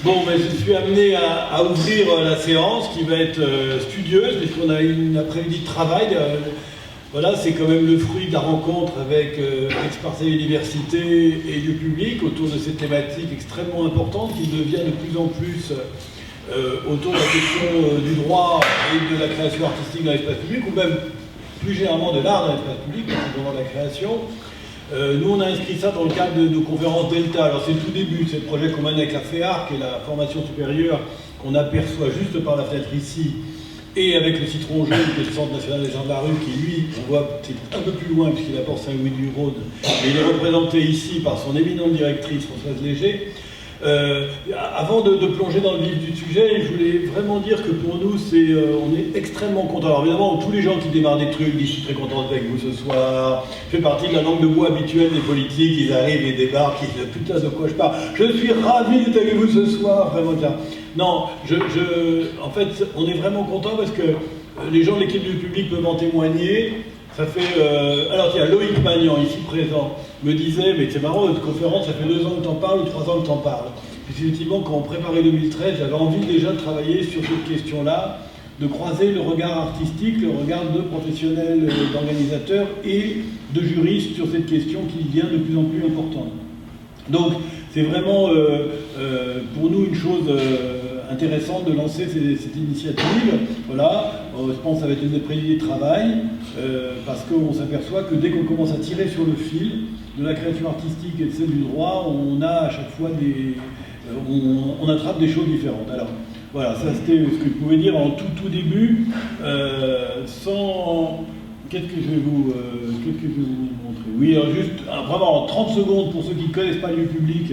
Bon, ben, je suis amené à ouvrir la séance qui va être studieuse, puisqu'on a une après-midi de travail. Voilà, c'est quand même le fruit de la rencontre avec Aix-Marseille Université et le public autour de cette thématique extrêmement importante qui devient de plus en plus autour de la question du droit et de la création artistique dans l'espace public, ou même plus généralement de l'art dans l'espace public, dans la création. Nous, on a inscrit ça dans le cadre de nos conférences Delta. Alors, c'est le tout début, c'est le projet qu'on mène avec la FEAR, qui est la formation supérieure qu'on aperçoit juste par la fenêtre ici, et avec le Citron Jaune, qui est le Centre national des arts de la rue, qui, lui, on voit, c'est un peu plus loin, puisqu'il apporte Saint-Louis-du-Rhône, mais il est représenté ici par son éminente directrice, Françoise Léger. Avant de plonger dans le vif du sujet, je voulais vraiment dire que pour nous, on est extrêmement contents. Alors évidemment, tous les gens qui démarrent des trucs disent « je suis très content d'être avec vous ce soir », je fais partie de la langue de bois habituelle des politiques, ils arrivent, ils débarquent, ils disent « putain, de quoi je parle ? Je suis ravi d'être avec vous ce soir », vraiment bien. Non, en fait, on est vraiment contents parce que les gens de l'équipe du public peuvent en témoigner. Ça fait... alors tiens, Loïc Magnan, ici présent, me disait, mais c'est marrant, votre conférence, ça fait 2 ans que t'en parles ou 3 ans que t'en parles. Puis effectivement, quand on préparait 2013, j'avais envie déjà de travailler sur cette question-là, de croiser le regard artistique, le regard de professionnels, d'organisateurs et de juristes sur cette question qui devient de plus en plus importante. Donc, c'est vraiment pour nous une chose intéressante de lancer cette initiative. Voilà, je pense que ça va être une des préludes de travail, parce qu'on s'aperçoit que dès qu'on commence à tirer sur le fil de la création artistique et de celle du droit, on a à chaque fois on attrape des choses différentes. Alors, voilà, ça c'était ce que je pouvais dire en tout début, sans... Qu'est-ce que je vais vous montrer? Oui, alors juste, vraiment en 30 secondes pour ceux qui ne connaissent pas le public.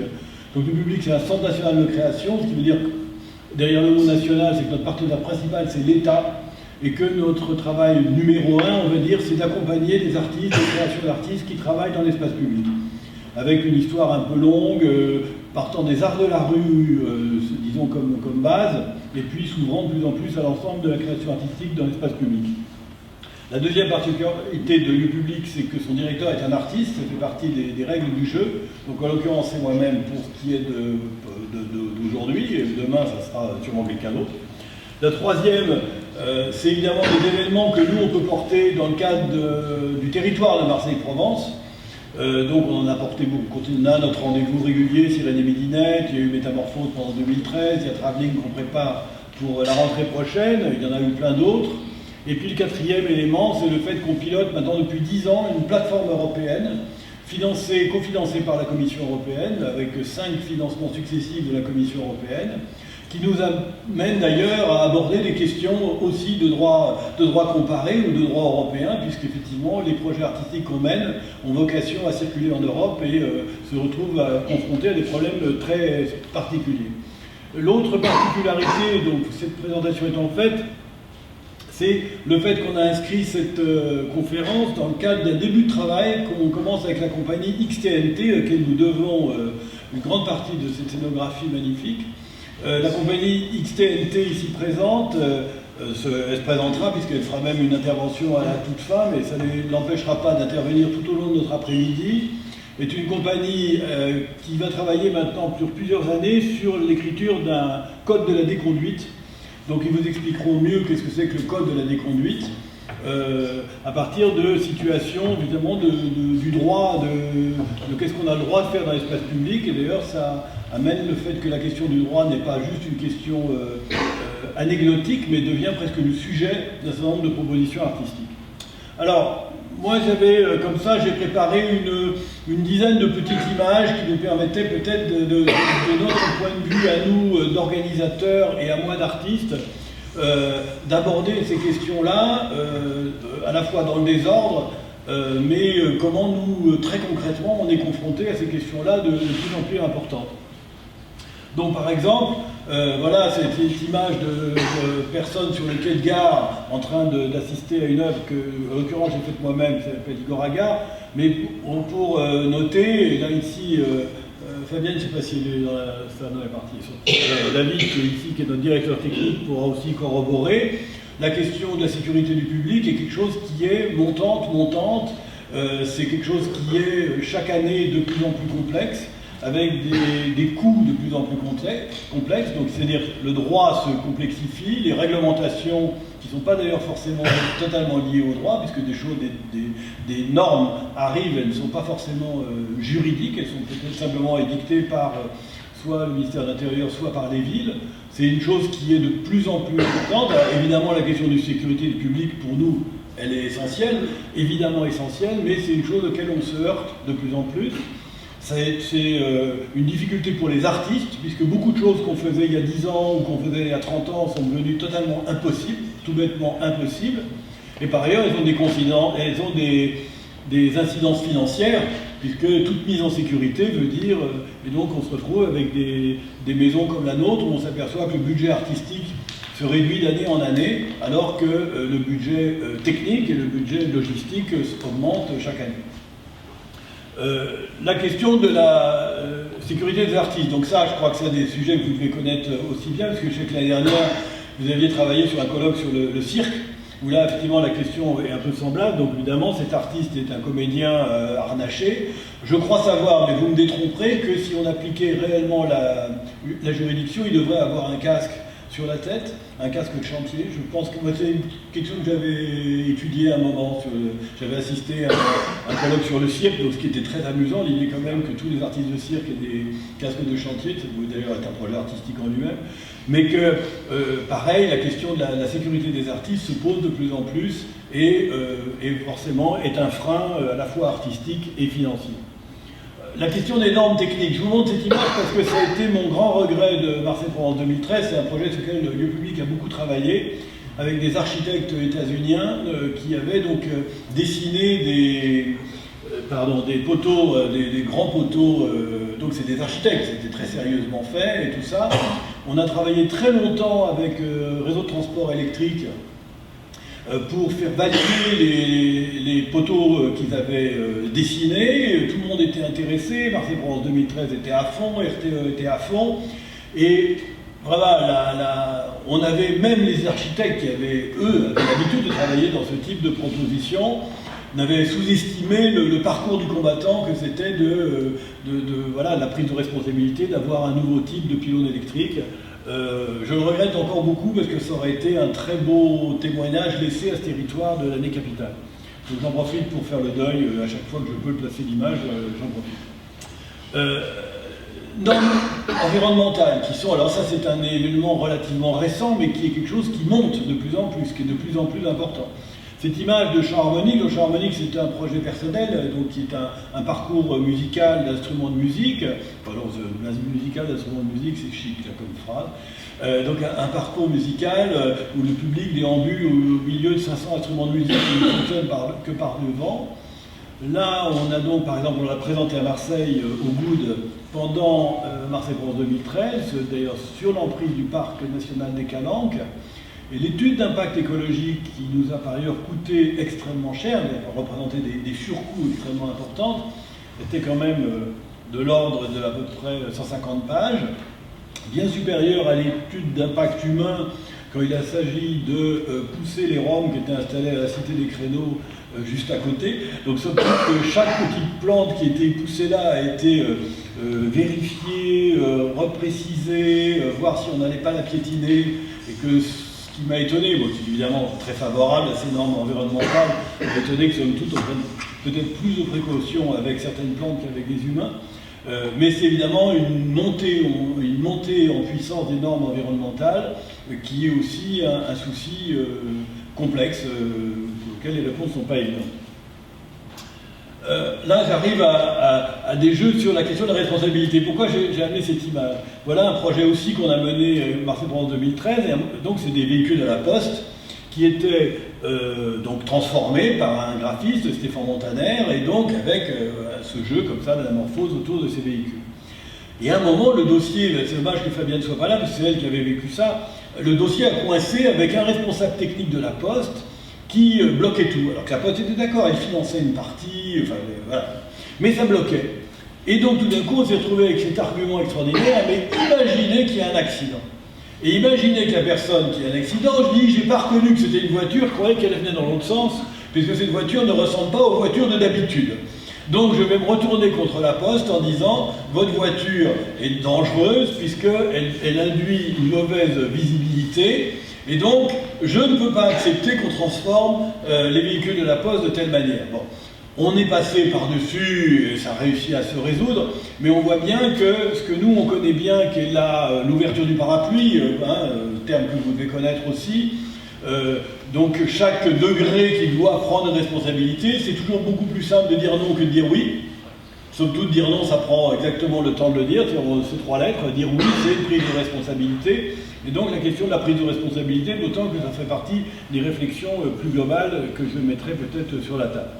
Donc le public, c'est un centre national de création, ce qui veut dire que derrière le mot national, c'est que notre partenaire principal, c'est l'État, et que notre travail numéro 1, on va dire, c'est d'accompagner les artistes, les créations d'artistes qui travaillent dans l'espace public. Avec une histoire un peu longue, partant des arts de la rue, disons comme base, et puis s'ouvrant de plus en plus à l'ensemble de la création artistique dans l'espace public. La deuxième particularité de Le Public, c'est que son directeur est un artiste, ça fait partie des règles du jeu. Donc en l'occurrence, c'est moi-même pour ce qui est d'aujourd'hui, et demain, ça sera sûrement quelqu'un d'autre. La troisième, c'est évidemment des événements que nous, on peut porter dans le cadre du territoire de Marseille-Provence. Donc on en a porté beaucoup. On a notre rendez-vous régulier, Sirène et Midinette, il y a eu Métamorphose pendant 2013, il y a Travelling qu'on prépare pour la rentrée prochaine, il y en a eu plein d'autres. Et puis le quatrième élément, c'est le fait qu'on pilote maintenant depuis 10 ans une plateforme européenne, cofinancée par la Commission européenne, avec 5 financements successifs de la Commission européenne, qui nous amène d'ailleurs à aborder des questions aussi de droit comparé ou de droit européen, puisqu'effectivement les projets artistiques qu'on mène ont vocation à circuler en Europe et se retrouvent confrontés à des problèmes très particuliers. L'autre particularité, donc cette présentation étant faite, c'est le fait qu'on a inscrit cette conférence dans le cadre d'un début de travail qu'on commence avec la compagnie XTNT, à laquelle nous devons une grande partie de cette scénographie magnifique. La compagnie XTNT ici présente, elle se présentera puisqu'elle fera même une intervention à la toute fin, mais ça ne l'empêchera pas d'intervenir tout au long de notre après-midi. C'est une compagnie qui va travailler maintenant sur plusieurs années sur l'écriture d'un code de la déconduite. Donc ils vous expliqueront mieux qu'est-ce que c'est que le code de la déconduite, à partir de situations évidemment du droit, de qu'est-ce qu'on a le droit de faire dans l'espace public. Et d'ailleurs ça amène le fait que la question du droit n'est pas juste une question anecdotique, mais devient presque le sujet d'un certain nombre de propositions artistiques. Alors, moi j'avais, comme ça, j'ai préparé une dizaine de petites images qui nous permettaient peut-être de notre point de vue à nous d'organisateurs et à moi d'artistes, d'aborder ces questions-là, à la fois dans le désordre, mais comment nous, très concrètement, on est confrontés à ces questions-là de plus en plus importantes. Donc par exemple, voilà cette image de personnes sur le quai de gare en train d'assister à une œuvre que, en l'occurrence, j'ai faite moi-même, qui s'appelle Igor Agar, mais pour noter, et là ici, Fabienne, je ne sais pas si elle est dans la partie, David, qui est ici, qui est notre directeur technique, pourra aussi corroborer, la question de la sécurité du public est quelque chose qui est montante, c'est quelque chose qui est chaque année de plus en plus complexe, avec des coûts de plus en plus complexes. Donc c'est-à-dire le droit se complexifie, les réglementations qui ne sont pas d'ailleurs forcément totalement liées au droit, puisque des normes arrivent, elles ne sont pas forcément juridiques, elles sont peut-être simplement édictées par soit le ministère de l'Intérieur, soit par les villes. C'est une chose qui est de plus en plus importante. Alors, évidemment, la question de sécurité du public, pour nous, elle est essentielle, évidemment essentielle, mais c'est une chose auquel on se heurte de plus en plus. C'est une difficulté pour les artistes, puisque beaucoup de choses qu'on faisait il y a 10 ans ou qu'on faisait il y a 30 ans sont devenues totalement impossibles, tout bêtement impossibles. Et par ailleurs, elles ont des incidences financières, puisque toute mise en sécurité veut dire, et donc on se retrouve avec des maisons comme la nôtre, où on s'aperçoit que le budget artistique se réduit d'année en année, alors que le budget technique et le budget logistique augmentent chaque année. La question de la sécurité des artistes, donc ça, je crois que c'est des sujets que vous devez connaître aussi bien, parce que je sais que l'année dernière, vous aviez travaillé sur un colloque sur le cirque, où là, effectivement, la question est un peu semblable. Donc, évidemment, cet artiste est un comédien harnaché. Je crois savoir, mais vous me détromperez, que si on appliquait réellement la juridiction, il devrait avoir un casque sur la tête, un casque de chantier. Je pense que c'est quelque chose que j'avais étudié à un moment. J'avais assisté à un colloque sur le cirque, donc ce qui était très amusant, l'idée quand même que tous les artistes de cirque aient des casques de chantier, ça pouvait d'ailleurs être un projet artistique en lui-même, mais que, pareil, la question de la sécurité des artistes se pose de plus en plus et forcément est un frein à la fois artistique et financier. La question des normes techniques, je vous montre cette image parce que ça a été mon grand regret de Marseille-Provence 2013. C'est un projet sur lequel le lieu public a beaucoup travaillé avec des architectes états-uniens qui avaient donc dessiné des poteaux, des grands poteaux. Donc c'est des architectes, c'était très sérieusement fait et tout ça. On a travaillé très longtemps avec Réseau de transport électrique pour faire valider les poteaux qu'ils avaient dessinés. Tout le monde était intéressé, Marseille-Provence 2013 était à fond, RTE était à fond, et voilà, on avait même les architectes qui avaient, eux, l'habitude de travailler dans ce type de proposition, n'avaient sous-estimé le parcours du combattant que c'était voilà, la prise de responsabilité d'avoir un nouveau type de pylône électrique. Je le regrette encore beaucoup parce que ça aurait été un très beau témoignage laissé à ce territoire de l'année capitale. Donc j'en profite pour faire le deuil, à chaque fois que je peux placer l'image, j'en profite. Normes environnementales qui sont, alors ça c'est un événement relativement récent, mais qui est quelque chose qui monte de plus en plus, qui est de plus en plus important. Cette image de chant harmonique, le chant harmonique c'est un projet personnel, donc qui est un parcours musical d'instruments de musique. Alors, musical d'instruments de musique, c'est chic là comme phrase. Donc un parcours musical où le public déambule au milieu de 500 instruments de musique qui ne fonctionnent que par le vent. Là, on a donc, par exemple, on l'a présenté à Marseille au Goud pendant Marseille-Provence 2013, d'ailleurs sur l'emprise du parc national des Calanques. Et l'étude d'impact écologique qui nous a par ailleurs coûté extrêmement cher, représenté des surcoûts extrêmement importants, était quand même de l'ordre de à peu près 150 pages, bien supérieure à l'étude d'impact humain quand il a s'agi de pousser les Roms qui étaient installés à la Cité des Créneaux juste à côté. Donc sauf que chaque petite plante qui était poussée là a été vérifiée, reprécisée, voir si on n'allait pas la piétiner, et que ce qui m'a étonné, moi qui suis évidemment très favorable à ces normes environnementales, m'a étonné que somme toute on prenne peut-être plus de précautions avec certaines plantes qu'avec les humains. Mais c'est évidemment une montée en puissance des normes environnementales qui est aussi un souci complexe auquel les réponses ne sont pas évidentes. Là, j'arrive à des jeux sur la question de la responsabilité. Pourquoi j'ai amené cette image? Voilà un projet aussi qu'on a mené Marseille-Provence 2013, et donc c'est des véhicules à la poste qui étaient donc transformés par un graphiste, Stéphane Montaner, et donc avec ce jeu comme ça d'anamorphose autour de ces véhicules. Et à un moment, le dossier, c'est dommage que Fabienne ne soit pas là, parce que c'est elle qui avait vécu ça, le dossier a coincé avec un responsable technique de la Poste qui bloquait tout. Alors que la Poste était d'accord, elle finançait une partie, enfin voilà. Mais ça bloquait. Et donc tout d'un coup, on s'est retrouvé avec cet argument extraordinaire, mais imaginez qu'il y a un accident. Et imaginez que la personne qui a un accident, je dis, j'ai pas reconnu que c'était une voiture, je croyais qu'elle venait dans l'autre sens, puisque cette voiture ne ressemble pas aux voitures de d'habitude. Donc je vais me retourner contre la Poste en disant votre voiture est dangereuse puisqu'elle induit une mauvaise visibilité et donc je ne peux pas accepter qu'on transforme les véhicules de la Poste de telle manière. Bon. On est passé par-dessus et ça a réussi à se résoudre, mais on voit bien que ce que nous on connaît bien, qui est l'ouverture du parapluie, terme que vous devez connaître aussi, donc chaque degré qui doit prendre une responsabilité, c'est toujours beaucoup plus simple de dire non que de dire oui. Somme toute, dire non, ça prend exactement le temps de le dire, c'est 3 lettres, dire oui, c'est une prise de responsabilité. Et donc la question de la prise de responsabilité, d'autant que ça fait partie des réflexions plus globales que je mettrai peut-être sur la table.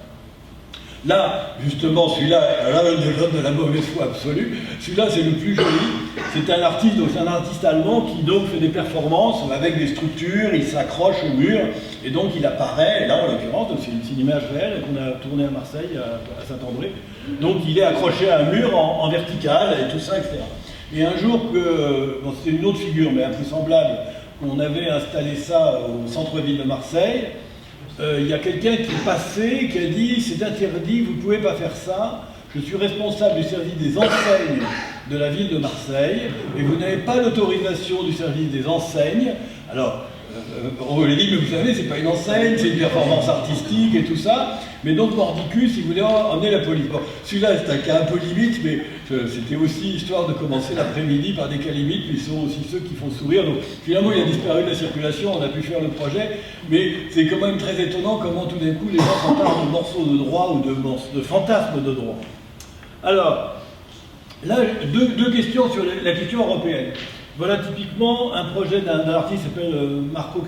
Là, justement, celui-là, là, de la mauvaise foi absolue, celui-là, c'est le plus joli. C'est un artiste, donc c'est un artiste allemand qui donc fait des performances avec des structures, il s'accroche au mur, et donc il apparaît, là en l'occurrence, c'est une image réelle qu'on a tournée à Marseille, à Saint-André. Donc il est accroché à un mur en vertical, et tout ça, etc. Et un jour, bon, c'était une autre figure, mais un peu semblable, on avait installé ça au centre-ville de Marseille. Il y a quelqu'un qui passait, qui a dit « c'est interdit, vous ne pouvez pas faire ça, je suis responsable du service des enseignes de la ville de Marseille, et vous n'avez pas l'autorisation du service des enseignes. » Alors, on lui dit « mais vous savez, c'est pas une enseigne, c'est une performance artistique et tout ça. » Mais donc Mordicus, il voulait emmener la police. Bon, celui-là, c'est un cas un peu limite, mais c'était aussi histoire de commencer l'après-midi par des cas limites, mais ils sont aussi ceux qui font sourire. Donc finalement, il a disparu de la circulation, on a pu faire le projet, mais c'est quand même très étonnant comment tout d'un coup les gens s'emparent de morceaux de droit ou de fantasmes de droit. Alors, là, deux questions sur la question européenne. Voilà typiquement un projet d'un artiste qui s'appelle Marco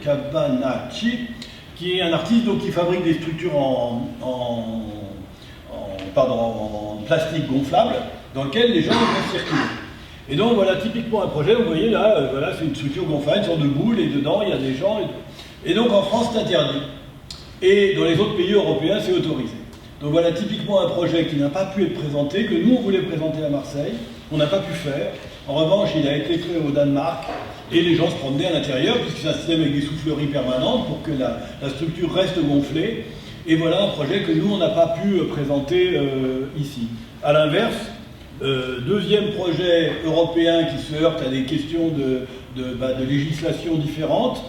Cabanacci, qui est un artiste donc, qui fabrique des structures en plastique gonflable dans lequel les gens peuvent circuler. Et donc voilà typiquement un projet, vous voyez là, voilà, c'est une structure gonflable, une sorte de boule, et dedans il y a des gens. Et donc en France c'est interdit. Et dans les autres pays européens c'est autorisé. Donc voilà typiquement un projet qui n'a pas pu être présenté, que nous on voulait présenter à Marseille, on n'a pas pu faire. En revanche, il a été fait au Danemark et les gens se promenaient à l'intérieur puisque c'est un système avec des souffleries permanentes pour que la structure reste gonflée. Et voilà un projet que nous, on n'a pas pu présenter ici. À l'inverse, deuxième projet européen qui se heurte à des questions de législation différentes.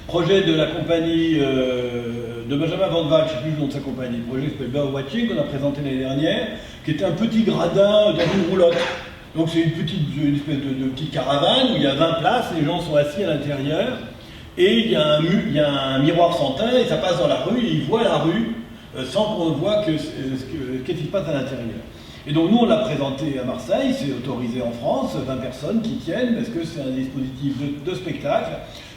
Projet de la compagnie de Benjamin Van Waal, je ne sais plus le nom de sa compagnie, le projet qui s'appelle Birdwatching qu'on a présenté l'année dernière, qui était un petit gradin dans une roulotte. Donc c'est une espèce de petite caravane où il y a 20 places, les gens sont assis à l'intérieur, et il y a un miroir sans teint, et ça passe dans la rue, et ils voient la rue sans qu'on voit qu'est-ce qui se passe à l'intérieur. Et donc nous on l'a présenté à Marseille, c'est autorisé en France, 20 personnes qui tiennent, parce que c'est un dispositif de spectacle.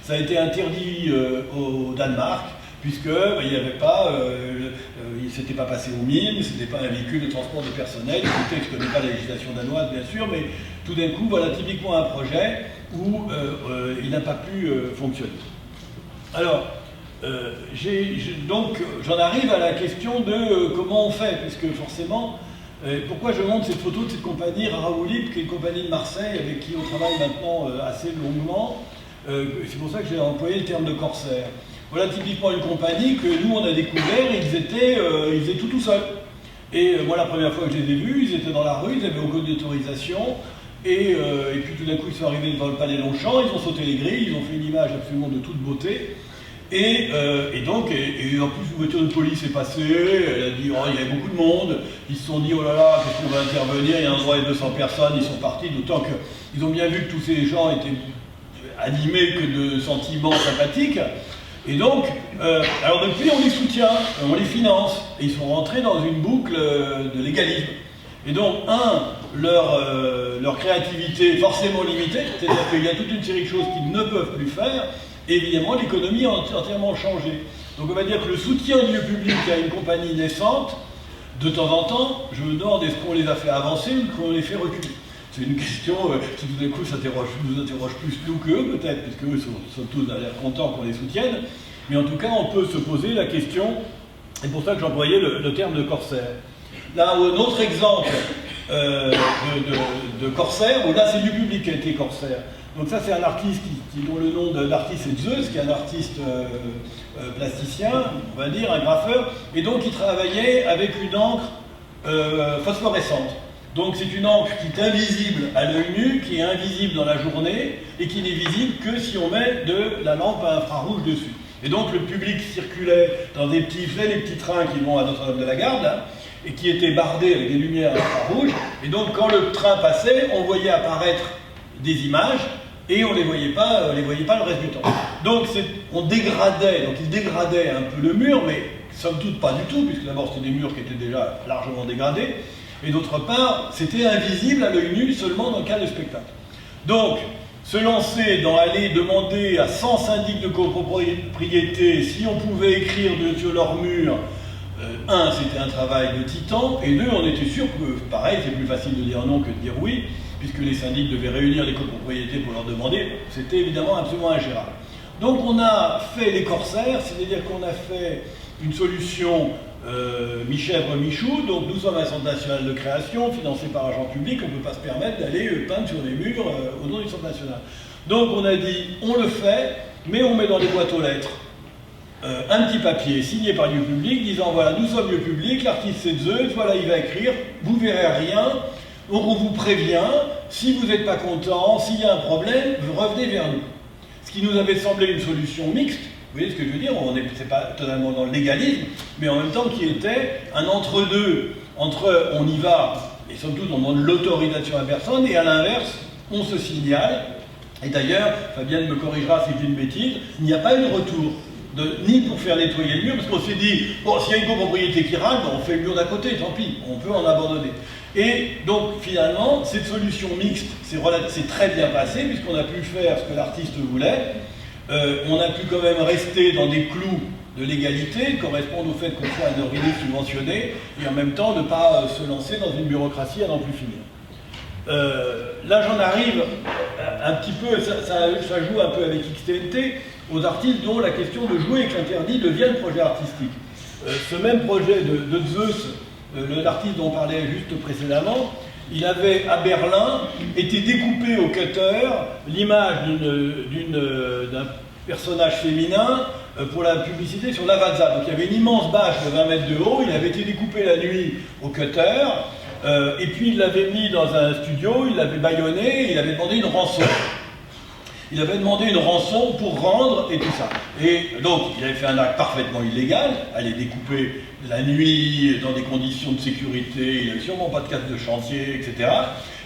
Ça a été interdit au Danemark, puisque il n'y avait pas, il ne s'était pas passé aux mines, ce n'était pas un véhicule de transport de personnel. Écoutez, je ne connais pas la législation danoise, bien sûr, mais tout d'un coup, voilà typiquement un projet où il n'a pas pu fonctionner. Alors, donc, j'en arrive à la question de comment on fait, puisque forcément, pourquoi je montre cette photo de cette compagnie Raraoulip, qui est une compagnie de Marseille avec qui on travaille maintenant assez longuement. C'est pour ça que j'ai employé le terme de corsaire. Voilà typiquement une compagnie que nous on a découvert, ils étaient tout seuls. Et moi la première fois que je les ai vus, ils étaient dans la rue, ils avaient aucune autorisation, et puis tout d'un coup ils sont arrivés devant le palais Longchamp, ils ont sauté les grilles, ils ont fait une image absolument de toute beauté, et en plus une voiture de police est passée, elle a dit oh il y avait beaucoup de monde, ils se sont dit oh là là, qu'est-ce qu'on va intervenir, il y a un endroit de 200 personnes, ils sont partis, d'autant qu'ils ont bien vu que tous ces gens étaient animés que de sentiments sympathiques. Et donc, alors depuis on les soutient, on les finance, et ils sont rentrés dans une boucle de légalisme. Et donc, leur créativité est forcément limitée, c'est-à-dire qu'il y a toute une série de choses qu'ils ne peuvent plus faire, et évidemment l'économie a entièrement changé. Donc on va dire que le soutien du lieu public à une compagnie naissante, de temps en temps, je me demande est-ce qu'on les a fait avancer ou qu'on les fait reculer. C'est une question qui tout d'un coup nous interroge plus nous qu'eux peut-être, puisque eux sont tous à l'air contents qu'on les soutienne, mais en tout cas on peut se poser la question, c'est pour ça que j'employais le terme de corsaire. Là, un autre exemple de Corsair, où là c'est du public qui a été Corsair. Donc ça c'est un artiste dont le nom d'artiste est Zeus, qui est un artiste plasticien, on va dire, un graffeur, et donc il travaillait avec une encre phosphorescente. Donc c'est une encre qui est invisible à l'œil nu, qui est invisible dans la journée, et qui n'est visible que si on met de la lampe à infrarouge dessus. Et donc le public circulait dans des petits trains qui vont à Notre-Dame-de-la-Garde, là, et qui étaient bardés avec des lumières à infrarouge, et donc quand le train passait, on voyait apparaître des images, et on ne les voyait pas le reste du temps. Donc on dégradait, donc il dégradait un peu le mur, mais somme toute pas du tout, puisque d'abord c'était des murs qui étaient déjà largement dégradés, et d'autre part, c'était invisible à l'œil nu seulement dans le cas de spectacle. Donc, se lancer dans aller demander à 100 syndics de copropriété si on pouvait écrire sur leur mur, un, c'était un travail de titan, et deux, on était sûr que, pareil, c'est plus facile de dire non que de dire oui, puisque les syndics devaient réunir les copropriétés pour leur demander, c'était évidemment absolument ingérable. Donc on a fait les corsaires, c'est-à-dire qu'on a fait une solution mi-chèvre, mi-chou, donc nous sommes un centre national de création, financé par argent public, on ne peut pas se permettre d'aller peindre sur les murs au nom du centre national. Donc on a dit, on le fait, mais on met dans les boîtes aux lettres un petit papier signé par Lieu Public, disant voilà, nous sommes Lieu Public, l'artiste c'est Zeus, voilà, il va écrire, vous verrez rien, donc on vous prévient, si vous n'êtes pas content, s'il y a un problème, vous revenez vers nous. Ce qui nous avait semblé une solution mixte, vous voyez ce que je veux dire, c'est pas totalement dans le légalisme, mais en même temps qui était un entre-deux, entre on y va, et somme toute on demande l'autorisation à personne, et à l'inverse, on se signale, et d'ailleurs, Fabienne me corrigera si j'ai une bêtise, il n'y a pas eu de retour, ni pour faire nettoyer le mur, parce qu'on s'est dit, bon, s'il y a une copropriété qui râle, on fait le mur d'à côté, tant pis, on peut en abandonner. Et donc finalement, cette solution mixte, c'est très bien passé, puisqu'on a pu faire ce que l'artiste voulait. On a pu quand même rester dans des clous de légalité, correspondre au fait qu'on soit un organisme subventionné, et en même temps ne pas se lancer dans une bureaucratie à n'en plus finir. Là j'en arrive un petit peu, ça joue un peu avec XTNT, aux artistes dont la question de jouer avec l'interdit devient le projet artistique. Ce même projet de Zeus, l'artiste dont on parlait juste précédemment, il avait, à Berlin, été découpé au cutter l'image d'un personnage féminin pour la publicité sur Lavazza. Donc il y avait une immense bâche de 20 mètres de haut, il avait été découpé la nuit au cutter, et puis il l'avait mis dans un studio, il l'avait bâillonné, il avait demandé une rançon. Il avait demandé une rançon pour rendre et tout ça. Et donc, il avait fait un acte parfaitement illégal, aller découper la nuit dans des conditions de sécurité, il n'avait sûrement pas de casque de chantier, etc.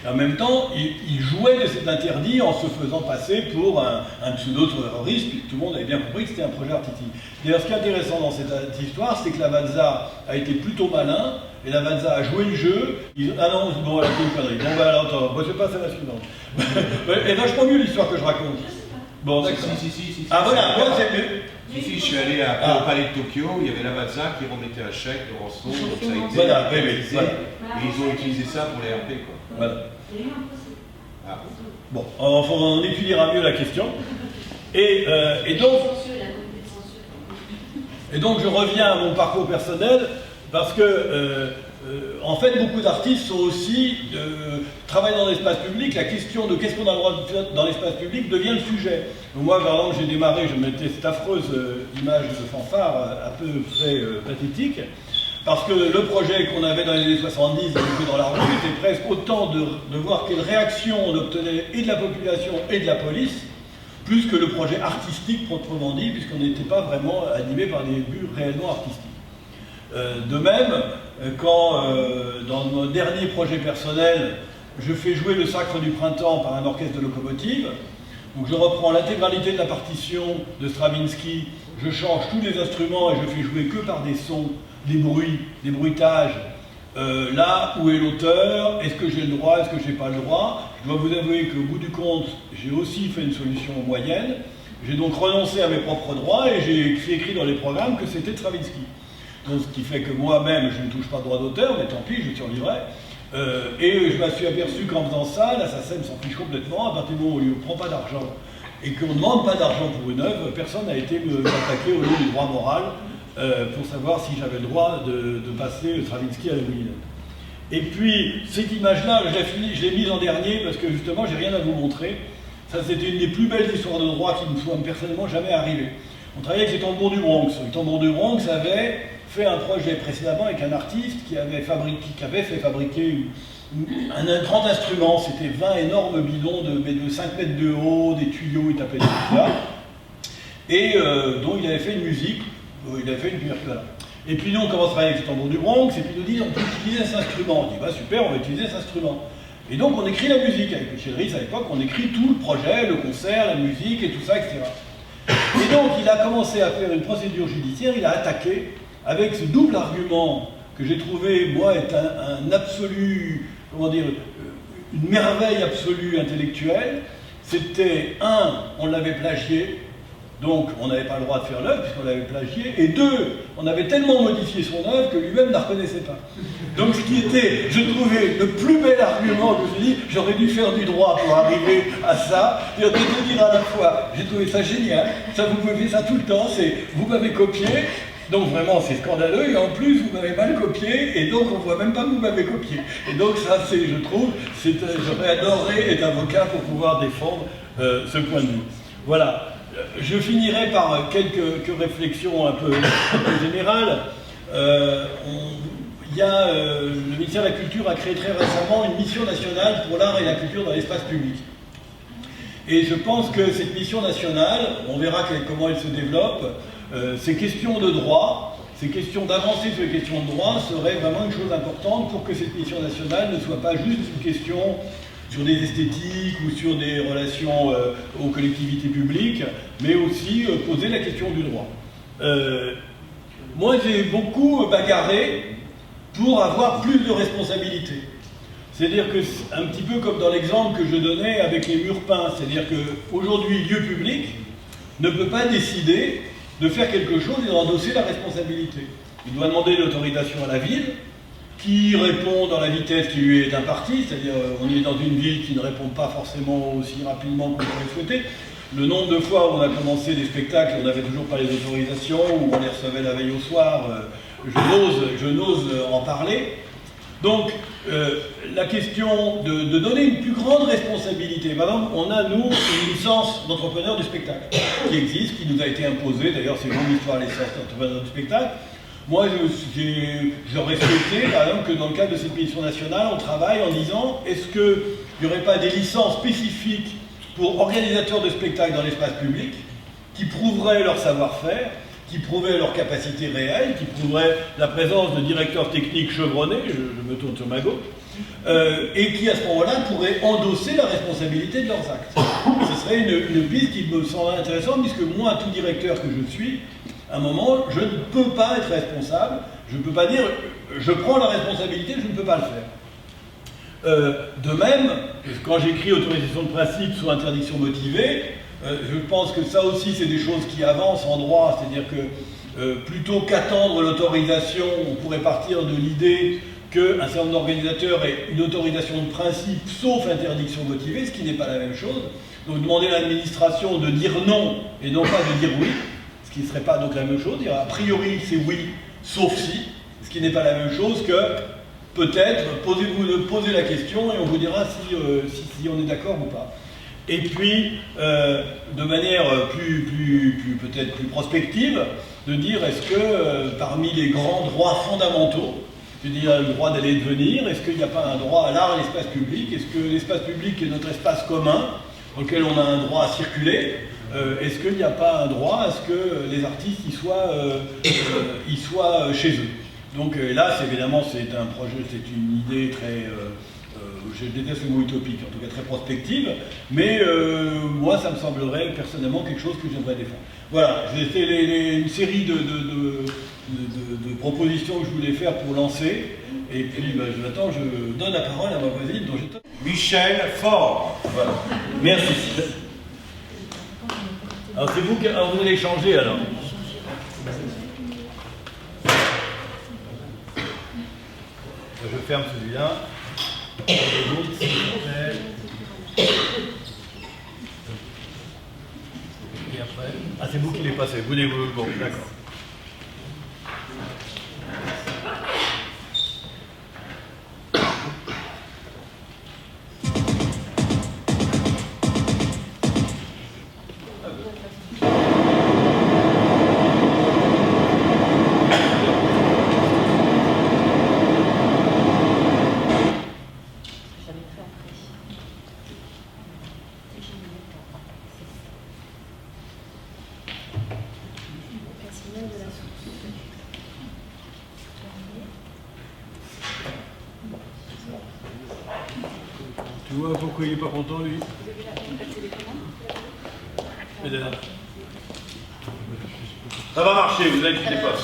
Et en même temps, il jouait de cet interdit en se faisant passer pour un pseudo-terroriste, puis tout le monde avait bien compris que c'était un projet artistique. D'ailleurs, ce qui est intéressant dans cette histoire, c'est que Lavazza a été plutôt malin, et Lavazza a joué le jeu, ah non, bon, voilà, c'est une connerie. Bon, bah alors, attends, moi, je passe à la suivante. Et vachement mieux l'histoire que je raconte. Bon, d'accord. Si. Ah voilà, moi c'est mieux. Si, je suis allé au palais de Tokyo, il y avait Lavazza qui remettait un chèque de rançon, donc ça a été voilà, utilisé, voilà. Et ils ont utilisé ça pour les RP, quoi. Voilà. Ah. Bon, on étudiera mieux la question. Et donc je reviens à mon parcours personnel, parce que en fait, beaucoup d'artistes sont aussi travaillent dans l'espace public. La question de qu'est-ce qu'on a le droit de faire dans l'espace public devient le sujet. Donc moi, par exemple, j'ai démarré, je mettais cette affreuse image de fanfare à peu près pathétique, parce que le projet qu'on avait dans les années 70, dans la rue, était presque autant de voir quelle réaction on obtenait et de la population et de la police, plus que le projet artistique proprement dit, puisqu'on n'était pas vraiment animé par des buts réellement artistiques. De même, quand dans mon dernier projet personnel, je fais jouer le Sacre du Printemps par un orchestre de locomotive, donc je reprends l'intégralité de la partition de Stravinsky, je change tous les instruments et je fais jouer que par des sons, des bruits, des bruitages. Là, où est l'auteur? Est-ce que j'ai le droit? Est-ce que je n'ai pas le droit? Je dois vous avouer qu'au bout du compte, j'ai aussi fait une solution moyenne. J'ai donc renoncé à mes propres droits et j'ai fait écrit dans les programmes que c'était Stravinsky. Donc, ce qui fait que moi-même, je ne touche pas de droit d'auteur, mais tant pis, je survivrai. Et je me suis aperçu qu'en faisant ça, la SACEM s'en fiche complètement. À partir du moment où on ne prend pas d'argent et qu'on ne demande pas d'argent pour une œuvre, personne n'a été m'attaquer au nom du droit moral pour savoir si j'avais le droit de passer Stravinsky à la Louis. Et puis, cette image-là, je l'ai mise en dernier parce que justement, j'ai rien à vous montrer. Ça, c'était une des plus belles histoires de droit qui me soit personnellement jamais arrivée. On travaillait avec les tambours du Bronx. Les tambours du Bronx avaient fait un projet précédemment avec un artiste qui avait fait fabriquer un grand instrument. C'était 20 énormes bidons de 5 mètres de haut, des tuyaux, il tapait tout ça. Et dont il avait fait une musique, il avait fait une voilà. Et puis nous, on commence à travailler avec les tambours du Bronx, et puis nous dit, on peut utiliser cet instrument. On dit, bah super, on va utiliser cet instrument. Et donc on écrit la musique. Avec Michel Risse, à l'époque, on écrit tout le projet, le concert, la musique et tout ça, etc. Et donc il a commencé à faire une procédure judiciaire, il a attaqué avec ce double argument que j'ai trouvé, moi, est un absolu, comment dire, une merveille absolue intellectuelle. C'était, on l'avait plagié, donc on n'avait pas le droit de faire l'œuvre puisqu'on l'avait plagié, et 2, on avait tellement modifié son œuvre que lui-même ne la reconnaissait pas. Donc ce qui était, je trouvais, le plus bel argument, je me suis dit, j'aurais dû faire du droit pour arriver à ça, c'est-à-dire de dire à la fois, j'ai trouvé ça génial, ça vous pouvez faire ça tout le temps, c'est, vous m'avez copié, donc vraiment c'est scandaleux, et en plus vous m'avez mal copié, et donc on ne voit même pas que vous m'avez copié. Et donc ça c'est, je trouve, j'aurais adoré être avocat pour pouvoir défendre ce point de vue. Voilà. Je finirai par quelques réflexions un peu générales. Le ministère de la Culture a créé très récemment une mission nationale pour l'art et la culture dans l'espace public. Et je pense que cette mission nationale, on verra comment elle se développe, ces questions de droit, ces questions d'avancer sur les questions de droit seraient vraiment une chose importante pour que cette mission nationale ne soit pas juste une question sur des esthétiques ou sur des relations aux collectivités publiques, mais aussi poser la question du droit. Moi, j'ai beaucoup bagarré pour avoir plus de responsabilités. C'est-à-dire que, un petit peu comme dans l'exemple que je donnais avec les murs peints, c'est-à-dire qu'aujourd'hui, lieu public ne peut pas décider de faire quelque chose et d'endosser la responsabilité. Il doit demander l'autorisation à la ville, qui répond dans la vitesse qui lui est impartie, c'est-à-dire on est dans une ville qui ne répond pas forcément aussi rapidement qu'on l'aurait souhaité. Le nombre de fois où on a commencé des spectacles, on n'avait toujours pas les autorisations, où on les recevait la veille au soir, je n'ose en parler. Donc, la question de donner une plus grande responsabilité. Par exemple, on a, nous, une licence d'entrepreneur du spectacle qui existe, qui nous a été imposée, d'ailleurs c'est une longue histoire, l'essence d'entrepreneur du spectacle. Moi, j'aurais souhaité, par exemple, que dans le cadre de cette mission nationale, on travaille en disant, est-ce qu'il n'y aurait pas des licences spécifiques pour organisateurs de spectacles dans l'espace public, qui prouveraient leur savoir-faire, qui prouveraient leur capacité réelle, qui prouveraient la présence de directeurs techniques chevronnés, je me tourne sur ma gauche, et qui, à ce moment-là, pourraient endosser la responsabilité de leurs actes. Ce serait une piste qui me semble intéressante, puisque moi, tout directeur que je suis, à un moment, je ne peux pas être responsable, je ne peux pas dire je prends la responsabilité, je ne peux pas le faire. De même, quand j'écris autorisation de principe sous interdiction motivée, je pense que ça aussi c'est des choses qui avancent en droit, c'est-à-dire que plutôt qu'attendre l'autorisation, on pourrait partir de l'idée qu'un certain nombre d'organisateurs aient une autorisation de principe sauf interdiction motivée, ce qui n'est pas la même chose. Donc demander à l'administration de dire non et non pas de dire oui, ce qui ne serait pas donc la même chose. A priori, c'est oui, sauf si, ce qui n'est pas la même chose que peut-être posez la question et on vous dira si on est d'accord ou pas. Et puis, de manière peut-être plus prospective, de dire est-ce que parmi les grands droits fondamentaux, c'est-à-dire le droit d'aller et de venir, est-ce qu'il n'y a pas un droit à l'art et l'espace public? Est-ce que l'espace public est notre espace commun, auquel on a un droit à circuler? Est-ce qu'il n'y a pas un droit à ce que les artistes y soient chez eux? Donc là, évidemment, c'est un projet, c'est une idée très, je déteste le mot utopique, en tout cas très prospective, mais moi, ça me semblerait personnellement quelque chose que j'aimerais défendre. Voilà, j'ai fait une série de propositions que je voulais faire pour lancer, et puis maintenant, je donne la parole à ma voisine, dont j'ai... Michel Faure. Voilà. Merci. Alors c'est vous qui vous allez changer alors. Je ferme celui-là. Et après. Ah c'est vous qui les passez, vous les bon, d'accord. Tu vois pourquoi il n'est pas content, lui? Vous avez la télécommande? Mesdames. Ça va marcher, vous inquiétez pas.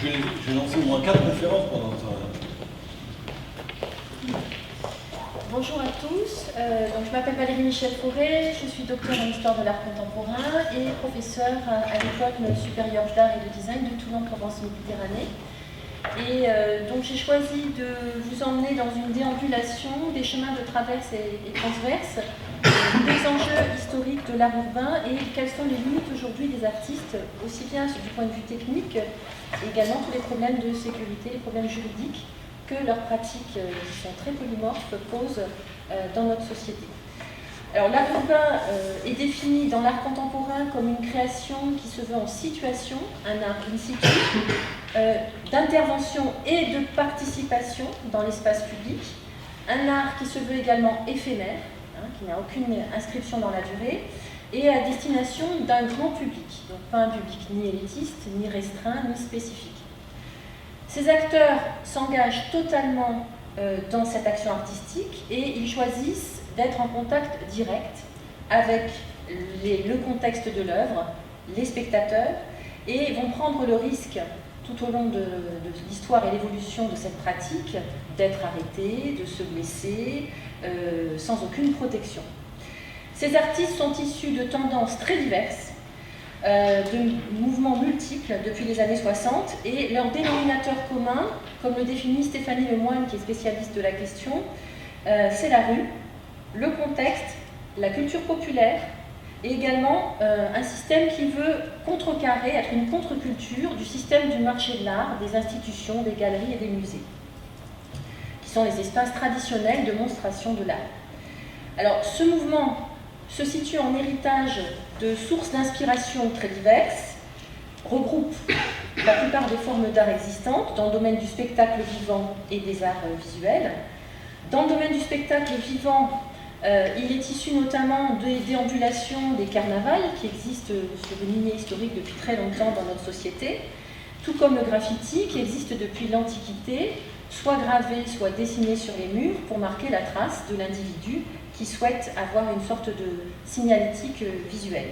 J'ai lancé au moins 4 conférences pendant ça. Bonjour à tous, donc je m'appelle Valérie Michel Fauré, je suis docteur en histoire de l'art contemporain et professeure à l'École supérieure d'art et de design de Toulon-Provence-Méditerranée. Et donc j'ai choisi de vous emmener dans une déambulation des chemins de traverse et transverse, des enjeux historiques de l'art urbain et quelles sont les limites aujourd'hui des artistes, aussi bien du point de vue technique, également tous les problèmes de sécurité, les problèmes juridiques que leurs pratiques, qui sont très polymorphes, posent dans notre société. Alors l'art urbain est défini dans l'art contemporain comme une création qui se veut en situation, un art in situ, d'intervention et de participation dans l'espace public, un art qui se veut également éphémère, qui n'a aucune inscription dans la durée, et à destination d'un grand public, donc pas un public ni élitiste, ni restreint, ni spécifique. Ces acteurs s'engagent totalement dans cette action artistique et ils choisissent d'être en contact direct avec le contexte de l'œuvre, les spectateurs, et vont prendre le risque tout au long de l'histoire et l'évolution de cette pratique d'être arrêtés, de se blesser, sans aucune protection. Ces artistes sont issus de tendances très diverses, de mouvements multiples depuis les années 60, et leur dénominateur commun, comme le définit Stéphanie Lemoine, qui est spécialiste de la question, c'est la rue, le contexte, la culture populaire, et également un système qui veut contrecarrer, être une contre-culture du système du marché de l'art, des institutions, des galeries et des musées, qui sont les espaces traditionnels de monstration de l'art. Alors, ce mouvement se situe en héritage de sources d'inspiration très diverses, regroupe la plupart des formes d'art existantes dans le domaine du spectacle vivant et des arts visuels. Dans le domaine du spectacle vivant, il est issu notamment des déambulations des carnavals qui existent sur une lignée historique depuis très longtemps dans notre société, tout comme le graffiti qui existe depuis l'Antiquité, soit gravé, soit dessiné sur les murs pour marquer la trace de l'individu qui souhaite avoir une sorte de signalétique visuelle.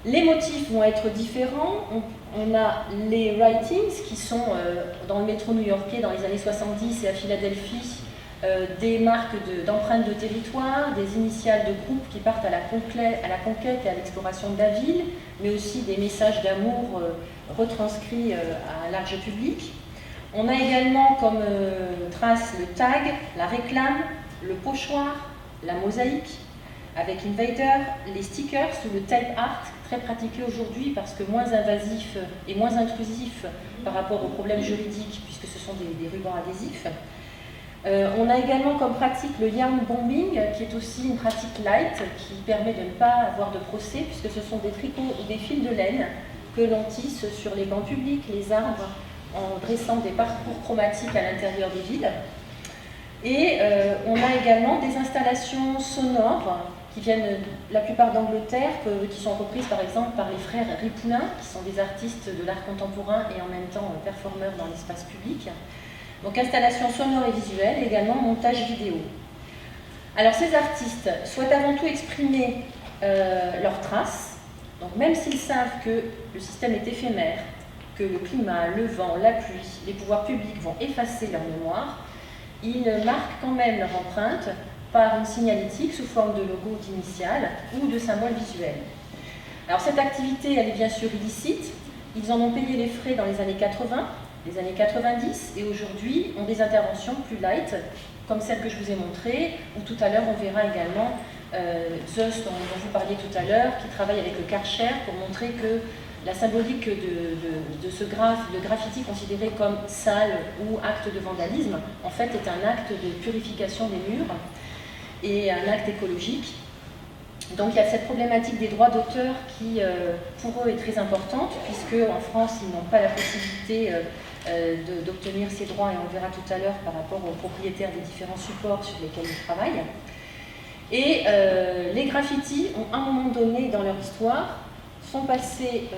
Les motifs vont être différents. On a les writings qui sont dans le métro new-yorkais dans les années 70 et à Philadelphie, des marques d'empreintes de territoire, des initiales de groupes qui partent à la conquête et à l'exploration de la ville, mais aussi des messages d'amour retranscrits à large public. On a également comme trace le tag, la réclame, le pochoir, la mosaïque, avec Invader, les stickers ou le tape art, très pratiqué aujourd'hui parce que moins invasif et moins intrusif par rapport aux problèmes juridiques, puisque ce sont des rubans adhésifs. On a également comme pratique le yarn bombing, qui est aussi une pratique light, qui permet de ne pas avoir de procès, puisque ce sont des tricots ou des fils de laine que l'on tisse sur les bancs publics, les arbres, en dressant des parcours chromatiques à l'intérieur des villes. Et on a également des installations sonores qui viennent la plupart d'Angleterre, qui sont reprises par exemple par les frères Ripoulin, qui sont des artistes de l'art contemporain et en même temps performeurs dans l'espace public. Donc installation sonore et visuelle, et également montage vidéo. Alors ces artistes souhaitent avant tout exprimer leurs traces, donc même s'ils savent que le système est éphémère, que le climat, le vent, la pluie, les pouvoirs publics vont effacer leur mémoire, ils marquent quand même leur empreinte par une signalétique sous forme de logo d'initiales ou de symboles visuels. Alors cette activité, elle est bien sûr illicite, ils en ont payé les frais dans les années 80, les années 90, et aujourd'hui ont des interventions plus light, comme celle que je vous ai montrée, ou tout à l'heure on verra également Zeus, dont vous parliez tout à l'heure, qui travaille avec le Karcher pour montrer que la symbolique de ce graffiti considéré comme sale ou acte de vandalisme, en fait est un acte de purification des murs et un acte écologique. Donc il y a cette problématique des droits d'auteur qui, pour eux, est très importante, puisque en France, ils n'ont pas la possibilité d'obtenir ces droits, et on verra tout à l'heure par rapport aux propriétaires des différents supports sur lesquels ils travaillent. Et les graffitis ont, à un moment donné dans leur histoire, sont passés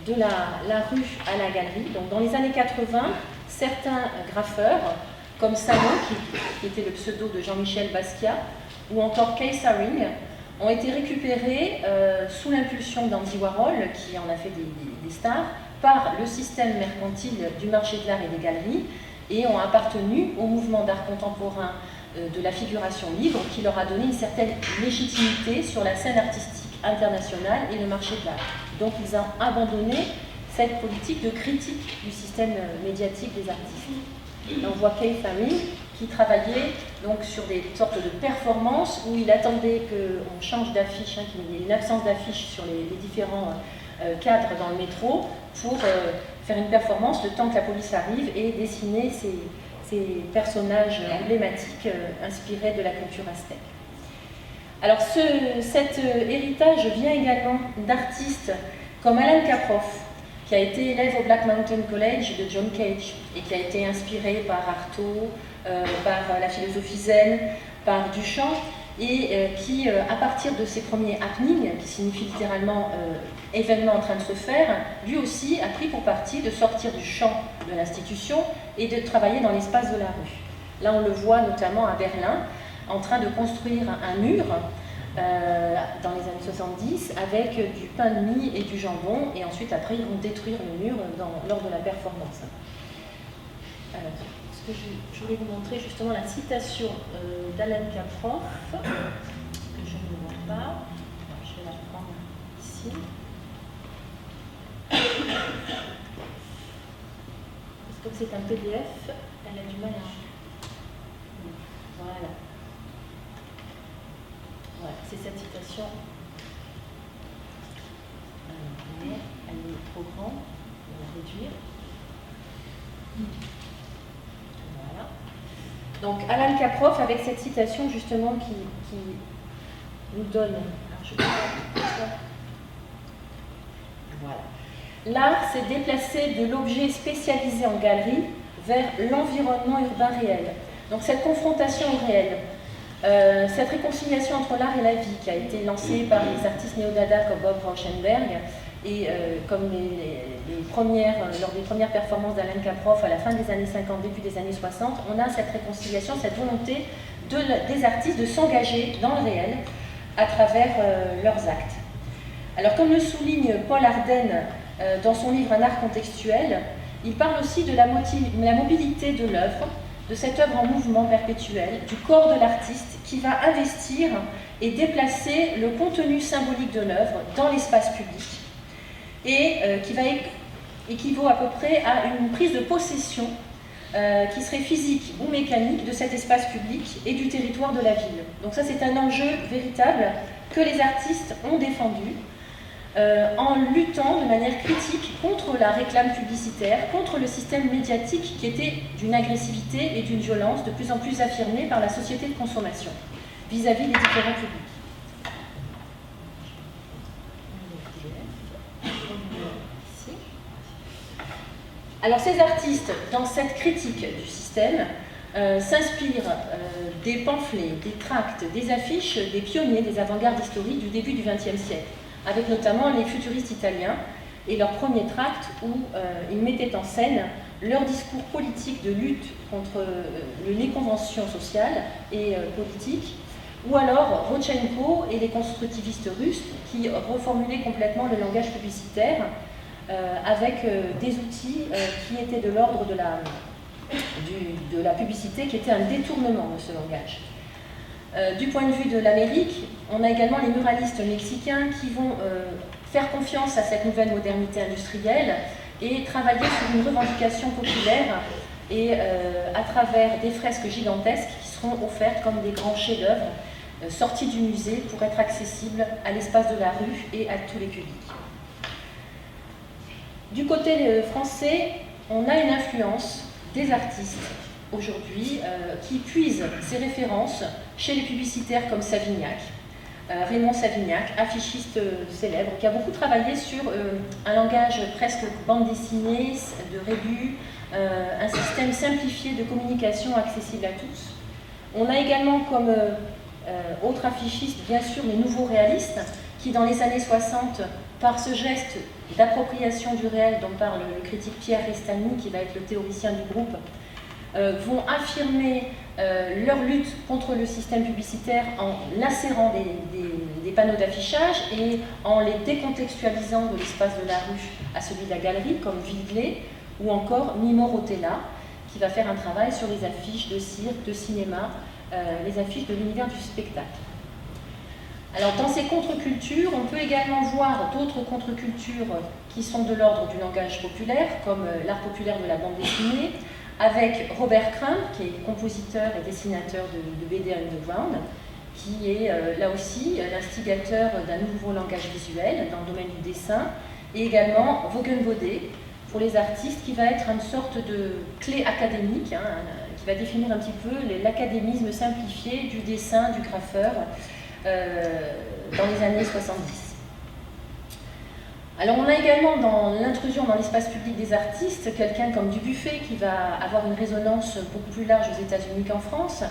de la rue à la galerie. Donc dans les années 80, certains graffeurs comme Samo, qui était le pseudo de Jean-Michel Basquiat, ou encore Kay Haring, ont été récupérés sous l'impulsion d'Andy Warhol, qui en a fait des stars, par le système mercantile du marché de l'art et des galeries, et ont appartenu au mouvement d'art contemporain de la figuration libre, qui leur a donné une certaine légitimité sur la scène artistique internationale et le marché de l'art. Donc ils ont abandonné cette politique de critique du système médiatique des artistes. Et on voit Kay Haring qui travaillait donc sur des sortes de performances où il attendait qu'on change d'affiche, qu'il y ait une absence d'affiche sur les différents cadres dans le métro pour faire une performance le temps que la police arrive et dessiner ces personnages emblématiques inspirés de la culture aztèque. Alors cet héritage vient également d'artistes comme Alan Caproff, qui a été élève au Black Mountain College de John Cage et qui a été inspiré par Artaud, par la philosophie zen, par Duchamp, et qui, à partir de ses premiers happenings, qui signifie littéralement événement en train de se faire, lui aussi a pris pour parti de sortir du champ de l'institution et de travailler dans l'espace de la rue. Là, on le voit notamment à Berlin, en train de construire un mur dans les années 70 avec du pain de mie et du jambon, et ensuite après ils vont détruire le mur lors de la performance. Alors, ce que je voulais vous montrer justement la citation d'Alan Caproff, que je ne vois pas. Alors, je vais la prendre ici. Parce que comme c'est un PDF, elle a du mal à... Voilà. Voilà, c'est cette citation. Alors, elle est trop grande, on va réduire. Voilà. Donc Alan Caproff avec cette citation justement qui nous donne. Alors, je vais voilà. L'art s'est déplacé de l'objet spécialisé en galerie vers l'environnement urbain réel. Donc cette confrontation au réel. Cette réconciliation entre l'art et la vie qui a été lancée par les artistes néo-dada comme Bob Rauschenberg et comme lors des premières performances d'Alan Caproff à la fin des années 50, début des années 60, on a cette réconciliation, cette volonté des artistes de s'engager dans le réel à travers leurs actes. Alors comme le souligne Paul Arden dans son livre Un art contextuel, il parle aussi de la mobilité de l'œuvre, de cette œuvre en mouvement perpétuel, du corps de l'artiste qui va investir et déplacer le contenu symbolique de l'œuvre dans l'espace public et qui va équivaut à peu près à une prise de possession qui serait physique ou mécanique de cet espace public et du territoire de la ville. Donc ça c'est un enjeu véritable que les artistes ont défendu en luttant de manière critique contre la réclame publicitaire, contre le système médiatique qui était d'une agressivité et d'une violence de plus en plus affirmée par la société de consommation vis-à-vis des différents publics. Alors ces artistes, dans cette critique du système, s'inspirent des pamphlets, des tracts, des affiches des pionniers des avant-gardes historiques du début du XXe siècle, avec notamment les futuristes italiens et leur premier tract où ils mettaient en scène leur discours politique de lutte contre les conventions sociales et politiques, ou alors Rodchenko et les constructivistes russes qui reformulaient complètement le langage publicitaire avec des outils qui étaient de l'ordre de la publicité, qui était un détournement de ce langage. Du point de vue de l'Amérique, on a également les muralistes mexicains qui vont faire confiance à cette nouvelle modernité industrielle et travailler sur une revendication populaire et à travers des fresques gigantesques qui seront offertes comme des grands chefs-d'œuvre sortis du musée pour être accessibles à l'espace de la rue et à tous les publics. Du côté français, on a une influence des artistes aujourd'hui qui puisent ces références chez les publicitaires comme Savignac, Raymond Savignac, affichiste célèbre, qui a beaucoup travaillé sur un langage presque bande dessinée, de rébus, un système simplifié de communication accessible à tous. On a également comme autre affichiste, bien sûr, les nouveaux réalistes, qui dans les années 60, par ce geste d'appropriation du réel dont parle le critique Pierre Restany, qui va être le théoricien du groupe, vont affirmer leur lutte contre le système publicitaire en insérant des panneaux d'affichage et en les décontextualisant de l'espace de la rue à celui de la galerie, comme Vilglé ou encore Mimo Rotella, qui va faire un travail sur les affiches de cirque, de cinéma, les affiches de l'univers du spectacle. Alors dans ces contre-cultures, on peut également voir d'autres contre-cultures qui sont de l'ordre du langage populaire, comme l'art populaire de la bande dessinée, avec Robert Crumb, qui est compositeur et dessinateur de BD Underground, qui est là aussi l'instigateur d'un nouveau langage visuel dans le domaine du dessin, et également Vaughan Baudet, pour les artistes, qui va être une sorte de clé académique, qui va définir un petit peu l'académisme simplifié du dessin, du graffeur, dans les années 70. Alors on a également dans l'intrusion dans l'espace public des artistes, quelqu'un comme Dubuffet qui va avoir une résonance beaucoup plus large aux États-Unis qu'en France,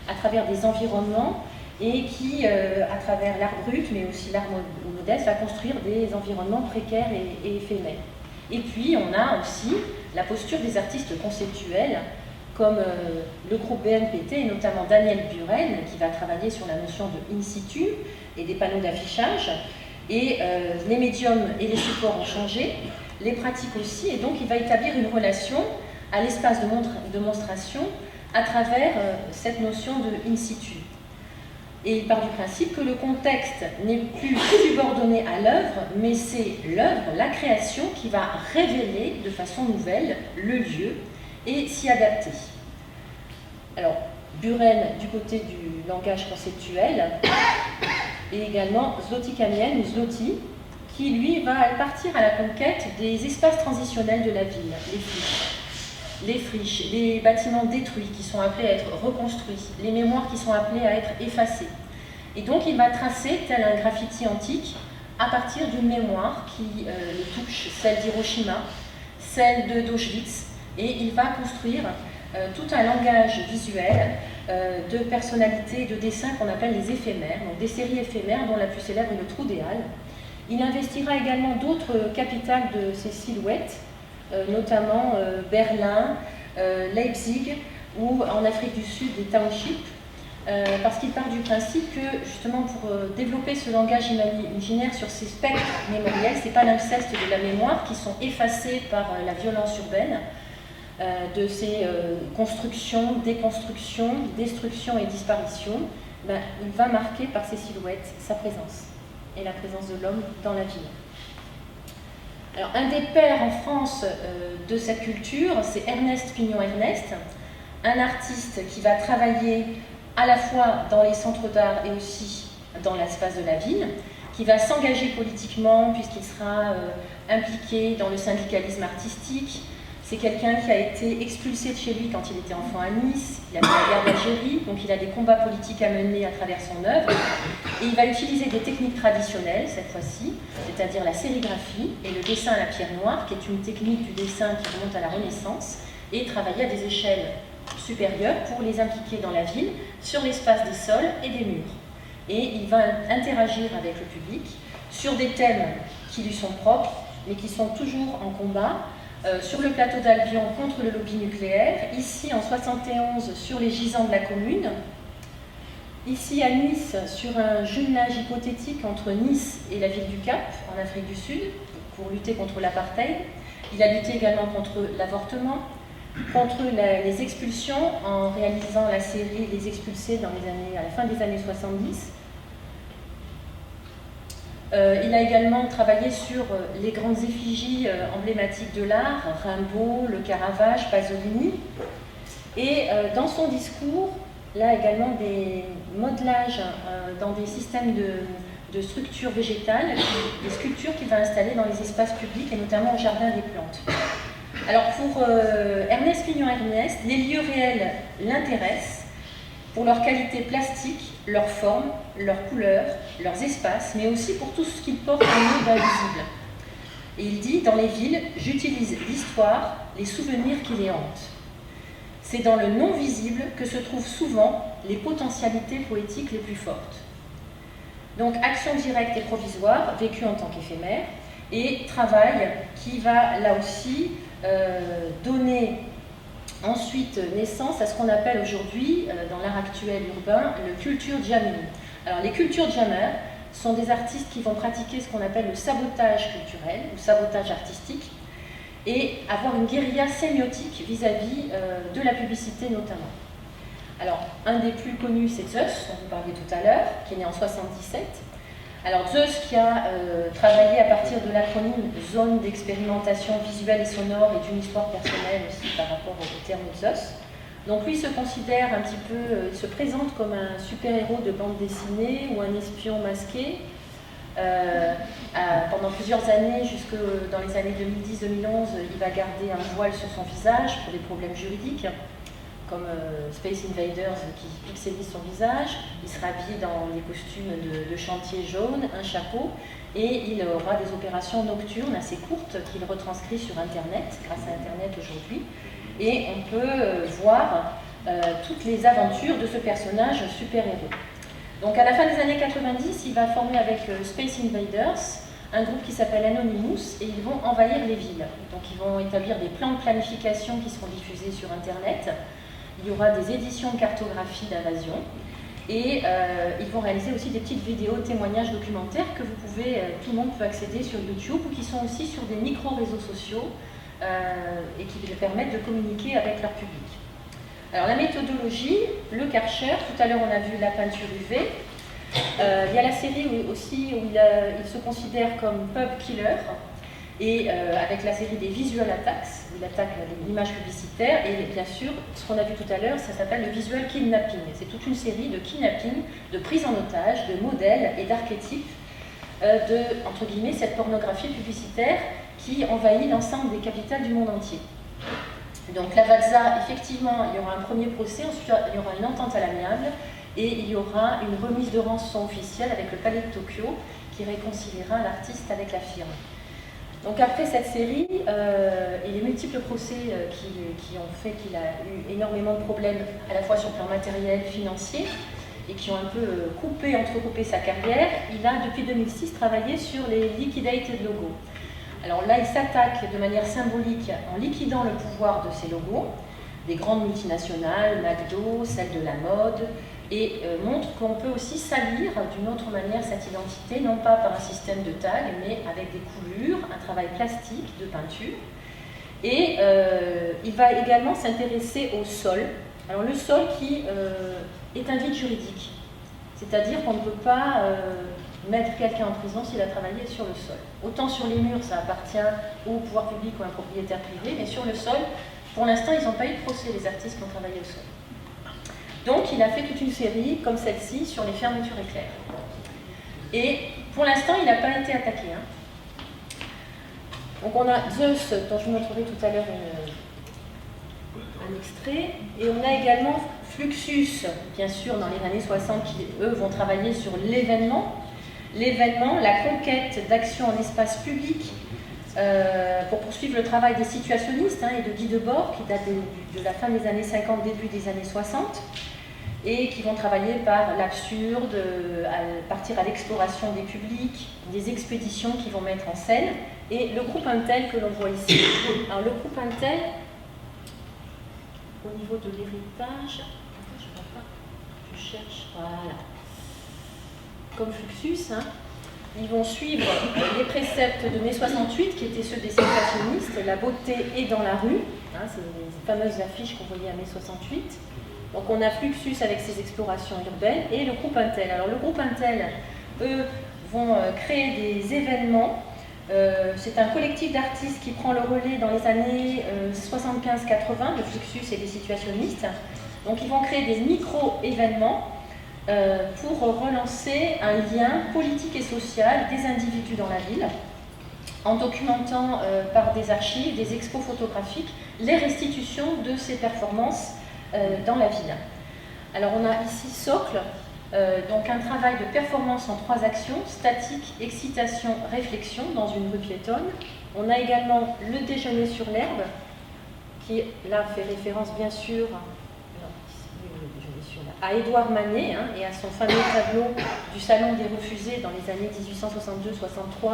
à travers des environnements, et qui, à travers l'art brut, mais aussi l'art modeste, va construire des environnements précaires et éphémères. Et puis on a aussi la posture des artistes conceptuels, comme le groupe BNPT, et notamment Daniel Buren, qui va travailler sur la notion de in situ et des panneaux d'affichage. Et les médiums et les supports ont changé, les pratiques aussi, et donc il va établir une relation à l'espace de monstration à travers cette notion de in situ. Et il part du principe que le contexte n'est plus subordonné à l'œuvre, mais c'est l'œuvre, la création, qui va révéler de façon nouvelle le lieu et s'y adapter. Alors, Buren du côté du langage conceptuel, et également Zloty Kamień, ou Zloty, qui lui va partir à la conquête des espaces transitionnels de la ville, les friches, les bâtiments détruits qui sont appelés à être reconstruits, les mémoires qui sont appelées à être effacées. Et donc il va tracer, tel un graffiti antique, à partir d'une mémoire qui le touche, celle d'Hiroshima, celle d'Auschwitz, et il va construire tout un langage visuel de personnalités, de dessins qu'on appelle les éphémères, donc des séries éphémères dont la plus célèbre est le Trou des Halles. Il investira également d'autres capitales de ces silhouettes, notamment Berlin, Leipzig ou en Afrique du Sud des townships, parce qu'il part du principe que justement pour développer ce langage imaginaire sur ces spectres mémoriels, ce n'est pas l'inceste de la mémoire qui sont effacés par la violence urbaine, de ces constructions, déconstructions, destructions et disparitions, il va marquer par ces silhouettes sa présence et la présence de l'homme dans la ville. Alors, un des pères en France de cette culture, c'est Ernest Pignon-Ernest, un artiste qui va travailler à la fois dans les centres d'art et aussi dans l'espace de la ville, qui va s'engager politiquement puisqu'il sera impliqué dans le syndicalisme artistique. C'est quelqu'un qui a été expulsé de chez lui quand il était enfant à Nice, il a fait la guerre d'Algérie, donc il a des combats politiques à mener à travers son œuvre. Et il va utiliser des techniques traditionnelles, cette fois-ci, c'est-à-dire la sérigraphie et le dessin à la pierre noire, qui est une technique du dessin qui remonte à la Renaissance, et travailler à des échelles supérieures pour les impliquer dans la ville, sur l'espace des sols et des murs. Et il va interagir avec le public sur des thèmes qui lui sont propres, mais qui sont toujours en combat. Sur le plateau d'Albion contre le lobby nucléaire, ici en 71 sur les gisants de la commune, ici à Nice sur un jumelage hypothétique entre Nice et la ville du Cap en Afrique du Sud pour lutter contre l'apartheid. Il a lutté également contre l'avortement, contre les expulsions en réalisant la série Les Expulsés à la fin des années 70. Il a également travaillé sur les grandes effigies emblématiques de l'art, Rimbaud, le Caravage, Pasolini. Et dans son discours, là également des modelages dans des systèmes de structures végétales, des sculptures qu'il va installer dans les espaces publics et notamment au Jardin des Plantes. Alors pour Ernest Pignon-Ernest, les lieux réels l'intéressent pour leur qualité plastique, leur forme, leurs couleurs, leurs espaces, mais aussi pour tout ce qu'ils portent en eux d'invisible. Et il dit, dans les villes, j'utilise l'histoire, les souvenirs qui les hantent. C'est dans le non-visible que se trouvent souvent les potentialités poétiques les plus fortes. Donc, action directe et provisoire, vécue en tant qu'éphémère, et travail qui va, là aussi, donner ensuite naissance à ce qu'on appelle aujourd'hui, dans l'art actuel urbain, le culture jamming. Alors les culture jammers sont des artistes qui vont pratiquer ce qu'on appelle le sabotage culturel ou sabotage artistique et avoir une guérilla sémiotique vis-à-vis de la publicité notamment. Alors un des plus connus c'est Zeus, dont vous parliez tout à l'heure, qui est né en 77. Alors Zeus qui a travaillé à partir de l'acronyme Zone d'expérimentation visuelle et sonore et d'une histoire personnelle aussi par rapport au terme Zeus. Donc lui se considère un petit peu, il se présente comme un super-héros de bande dessinée ou un espion masqué. Pendant plusieurs années, jusque dans les années 2010-2011, il va garder un voile sur son visage pour des problèmes juridiques, comme Space Invaders qui pixelise son visage. Il sera habillé dans des costumes de chantier jaune, un chapeau, et il aura des opérations nocturnes assez courtes qu'il retranscrit sur Internet, grâce à Internet aujourd'hui. Et on peut voir toutes les aventures de ce personnage super-héros. Donc à la fin des années 90, il va former avec Space Invaders un groupe qui s'appelle Anonymous et ils vont envahir les villes. Donc ils vont établir des plans de planification qui seront diffusés sur Internet. Il y aura des éditions de cartographie d'invasion et ils vont réaliser aussi des petites vidéos, témoignages documentaires que vous pouvez, tout le monde peut accéder sur YouTube ou qui sont aussi sur des micro-réseaux sociaux et qui leur permettent de communiquer avec leur public. Alors la méthodologie, le Karcher, tout à l'heure on a vu la peinture UV. Il y a la série aussi où il se considère comme pub killer et avec la série des visual attacks, où il attaque l'image publicitaire et bien sûr, ce qu'on a vu tout à l'heure, ça s'appelle le visual kidnapping. C'est toute une série de kidnapping, de prise en otage, de modèles et d'archétypes de, entre guillemets, cette pornographie publicitaire qui envahit l'ensemble des capitales du monde entier. Donc la Lavazza, effectivement, il y aura un premier procès, ensuite il y aura une entente à l'amiable et il y aura une remise de rançon officielle avec le palais de Tokyo qui réconciliera l'artiste avec la firme. Donc après cette série et les multiples procès qui ont fait qu'il a eu énormément de problèmes à la fois sur le plan matériel, financier et qui ont un peu entrecoupé sa carrière, il a depuis 2006 travaillé sur les liquidated logos. Alors là, il s'attaque de manière symbolique en liquidant le pouvoir de ces logos, des grandes multinationales, McDo, celles de la mode, et montre qu'on peut aussi salir d'une autre manière cette identité, non pas par un système de tag, mais avec des coulures, un travail plastique de peinture. Et il va également s'intéresser au sol. Alors le sol qui est un vide juridique, c'est-à-dire qu'on ne peut pas mettre quelqu'un en prison s'il a travaillé sur le sol. Autant sur les murs, ça appartient au pouvoir public ou à un propriétaire privé, mais sur le sol, pour l'instant, ils n'ont pas eu de procès, les artistes qui ont travaillé au sol. Donc, il a fait toute une série, comme celle-ci, sur les fermetures éclairs. Et pour l'instant, il n'a pas été attaqué. Donc, on a Zeus, dont je vous montrerai tout à l'heure un extrait, et on a également Fluxus, bien sûr, dans les années 60, qui, eux, vont travailler sur l'événement. L'événement, la conquête d'actions en espace public pour poursuivre le travail des situationnistes et de guides de bord qui datent de la fin des années 50, début des années 60 et qui vont travailler par l'absurde, partir à l'exploration des publics, des expéditions qu'ils vont mettre en scène. Et le groupe Intel que l'on voit ici. Alors le groupe Intel, au niveau de l'héritage, je ne vois pas, je cherche, voilà. Comme Fluxus, ils vont suivre les préceptes de mai 68, qui étaient ceux des situationnistes, la beauté est dans la rue, c'est les fameuses affiches qu'on voyait à mai 68. Donc on a Fluxus avec ses explorations urbaines et le groupe Intel. Alors le groupe Intel, eux, vont créer des événements. C'est un collectif d'artistes qui prend le relais dans les années 75-80 de Fluxus et des situationnistes. Donc ils vont créer des micro-événements pour relancer un lien politique et social des individus dans la ville, en documentant par des archives, des expos photographiques, les restitutions de ces performances dans la ville. Alors on a ici Socle, donc un travail de performance en 3 actions, statique, excitation, réflexion, dans une rue piétonne. On a également le déjeuner sur l'herbe, qui là fait référence bien sûr à Édouard Manet et à son fameux tableau du Salon des Refusés dans les années 1862-63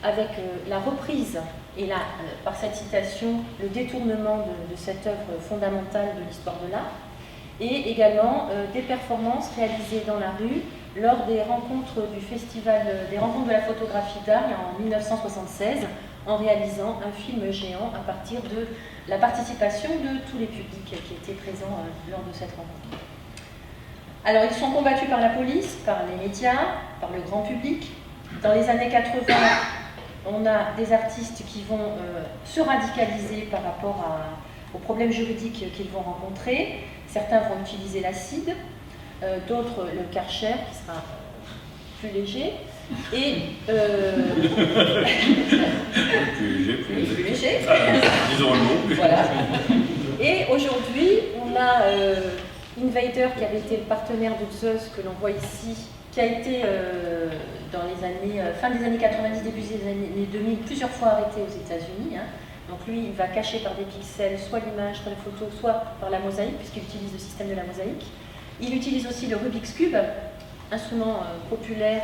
avec la reprise et par cette citation, le détournement de cette œuvre fondamentale de l'histoire de l'art, et également des performances réalisées dans la rue lors des rencontres du festival des rencontres de la photographie d'art en 1976, en réalisant un film géant à partir de la participation de tous les publics qui étaient présents lors de cette rencontre. Alors ils sont combattus par la police, par les médias, par le grand public. Dans les années 80, on a des artistes qui vont se radicaliser par rapport aux problèmes juridiques qu'ils vont rencontrer. Certains vont utiliser l'acide, d'autres le Karcher, qui sera plus léger. Et plus léger. Disons le mot. Voilà. Et aujourd'hui, on a Invader qui avait été le partenaire de Zeus que l'on voit ici, qui a été dans les années fin des années 90, début des années 2000, plusieurs fois arrêté aux États-Unis. Hein. Donc lui, il va cacher par des pixels soit l'image, soit la photo, soit par la mosaïque, puisqu'il utilise le système de la mosaïque. Il utilise aussi le Rubik's Cube, instrument populaire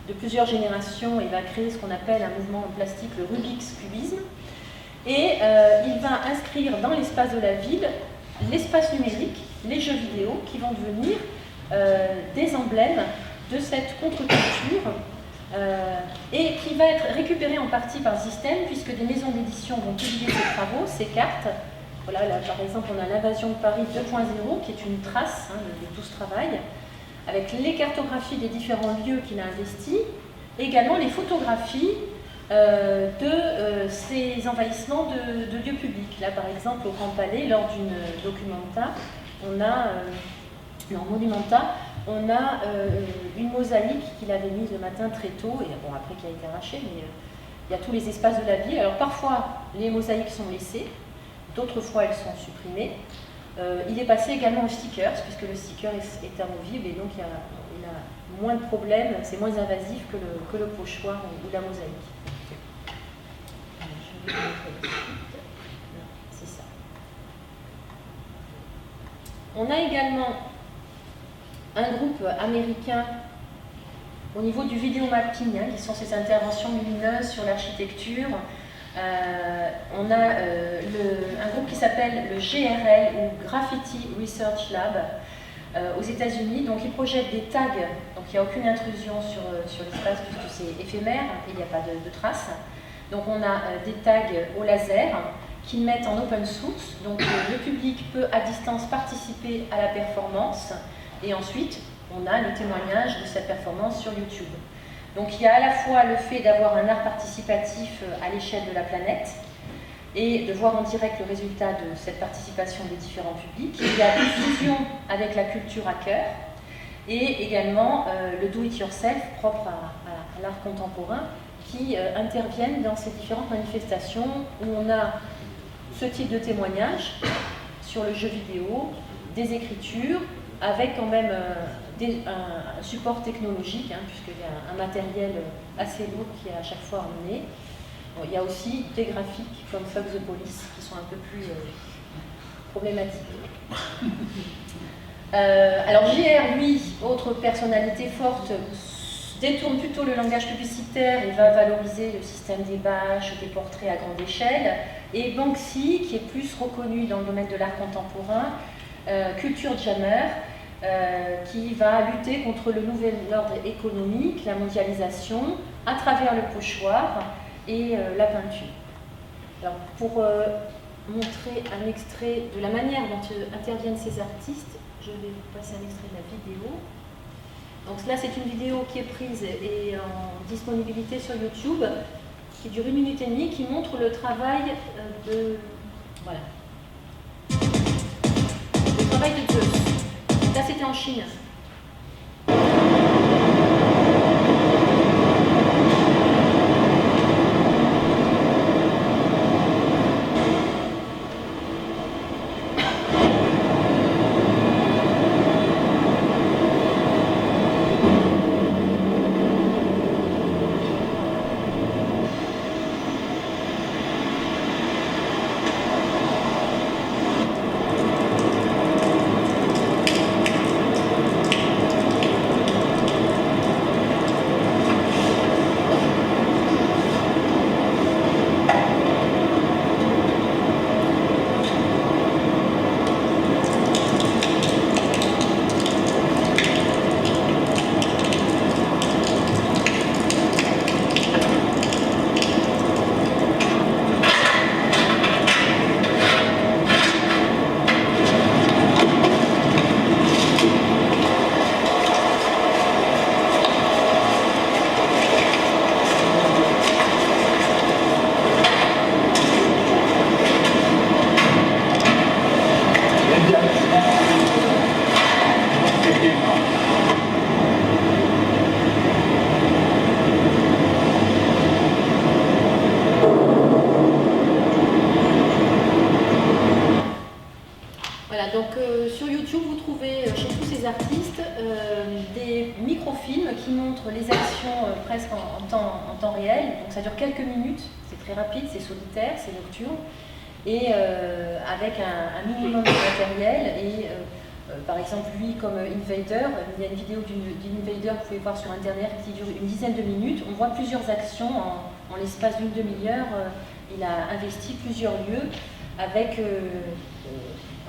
de plusieurs générations, et va créer ce qu'on appelle un mouvement en plastique, le Rubik's Cubisme. Et il va inscrire dans l'espace de la ville l'espace numérique, les jeux vidéo, qui vont devenir des emblèmes de cette contre-culture et qui va être récupéré en partie par le système, puisque des maisons d'édition vont publier ces travaux, ces cartes. Voilà, là, par exemple, on a l'Invasion de Paris 2.0, qui est une trace de tout ce travail, avec les cartographies des différents lieux qu'il a investis, et également les photographies de ces envahissements de lieux publics. Là, par exemple, au Grand Palais, lors d'une documenta, on a, monumenta, on a une mosaïque qu'il avait mise le matin très tôt, et bon, après qui a été arrachée, mais il y a tous les espaces de la ville. Alors parfois, les mosaïques sont laissées, d'autres fois, elles sont supprimées. Il est passé également au stickers, puisque le sticker est amovible, et donc il a moins de problèmes, c'est moins invasif que le pochoir ou la mosaïque. Je vais vous montrer. C'est ça. On a également un groupe américain au niveau du vidéomapping, qui sont ces interventions lumineuses sur l'architecture. On a un groupe qui s'appelle le GRL, ou Graffiti Research Lab, aux États-Unis. Donc ils projettent des tags, donc il n'y a aucune intrusion sur l'espace puisque c'est éphémère et il n'y a pas de traces. Donc on a des tags au laser qu'ils mettent en open source, donc le public peut à distance participer à la performance, et ensuite on a le témoignage de cette performance sur YouTube. Donc il y a à la fois le fait d'avoir un art participatif à l'échelle de la planète et de voir en direct le résultat de cette participation des différents publics. Il y a une fusion avec la culture à cœur et également le do-it-yourself propre à l'art contemporain qui interviennent dans ces différentes manifestations où on a ce type de témoignage sur le jeu vidéo, des écritures, avec quand même un support technologique, puisqu'il y a un matériel assez lourd qui est à chaque fois emmené. Bon, il y a aussi des graphiques comme Fuck the Police qui sont un peu plus problématiques. Alors JR, lui, autre personnalité forte, détourne plutôt le langage publicitaire et va valoriser le système des bâches, des portraits à grande échelle. Et Banksy, qui est plus reconnu dans le domaine de l'art contemporain, culture jammer, qui va lutter contre le nouvel ordre économique, la mondialisation, à travers le pochoir et la peinture. Alors, pour montrer un extrait de la manière dont interviennent ces artistes, je vais vous passer un extrait de la vidéo. Donc là, c'est une vidéo qui est prise et en disponibilité sur YouTube, qui dure 1 minute et demie, qui montre le travail de... Voilà. Le travail de Zeus. Donc là, c'était en Chine. Voilà, donc sur YouTube, vous trouvez chez tous ces artistes des microfilms qui montrent les actions presque en temps réel. Donc ça dure quelques minutes, c'est très rapide, c'est solitaire, c'est nocturne, et avec un minimum de matériel. Et par exemple, lui, comme Invader, il y a une vidéo d'Invader que vous pouvez voir sur Internet qui dure une dizaine de minutes. On voit plusieurs actions en l'espace d'une demi-heure. Il a investi plusieurs lieux avec